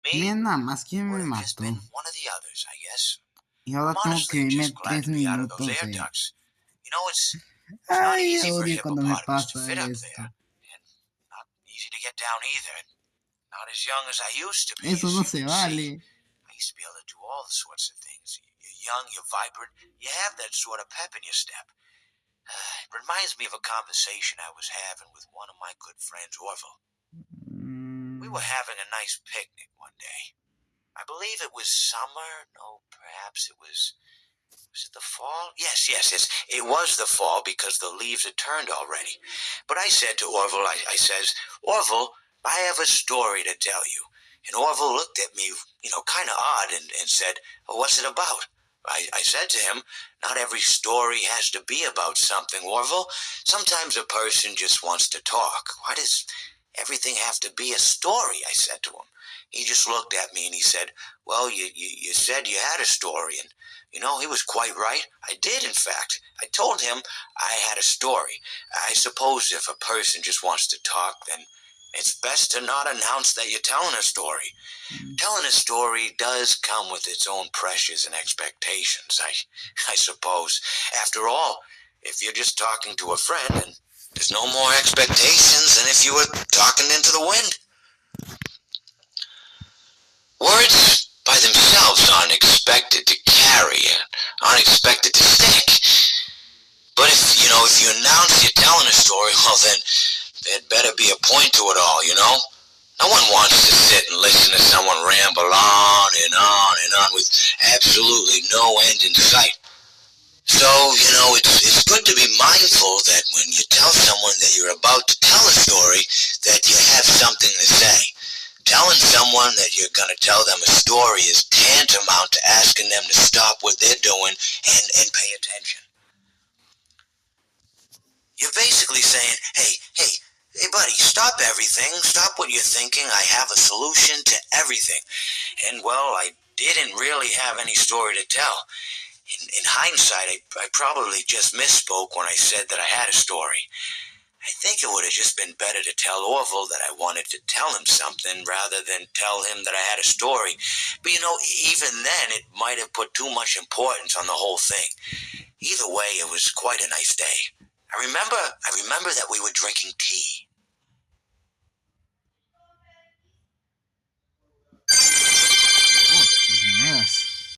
Me? Miren nada más quién me Would have just mató. been one of the others, I guess. Y ahora I'm tengo que honestly irme just glad 3 to be out of those minutos air de... ducts. You know, it's not Ay, easy for a odio cuando me hippopotamus to pasa fit up esto. there. And not easy to get down either. Not as young as I used to be. Eso As no you se can vale. see. I used to be able to do all sorts of things. You're young, you're vibrant, you have that sort of pep in your step. It reminds me of a conversation I was having with one of my good friends, Orville. We were having a nice picnic one day. I believe it was summer. No, perhaps it was it the fall? Yes. It was the fall because the leaves had turned already. But I said to Orville, I says, Orville, I have a story to tell you. And Orville looked at me, kind of odd and said, well, what's it about? I said to him, not every story has to be about something, Orville. Sometimes a person just wants to talk. Why does everything have to be a story? I said to him. He just looked at me and he said, well, you said you had a story. And, he was quite right. I did, in fact. I told him I had a story. I suppose if a person just wants to talk, then it's best to not announce that you're telling a story. Telling a story does come with its own pressures and expectations, I suppose. After all, if you're just talking to a friend, then there's no more expectations than if you were talking into the wind. Words by themselves aren't expected to carry and aren't expected to stick. But if you announce you're telling a story, well then there'd better be a point to it all, No one wants to sit and listen to someone ramble on and on and on with absolutely no end in sight. So, it's good to be mindful that when you tell someone that you're about to tell a story, that you have something to say. Telling someone that you're going to tell them a story is tantamount to asking them to stop what they're doing and pay attention. You're basically saying, hey, buddy, stop everything. Stop what you're thinking. I have a solution to everything. And, well, I didn't really have any story to tell. In hindsight, I probably just misspoke when I said that I had a story. I think it would have just been better to tell Orville that I wanted to tell him something rather than tell him that I had a story. But, even then, it might have put too much importance on the whole thing. Either way, it was quite a nice day. I remember that we were drinking tea.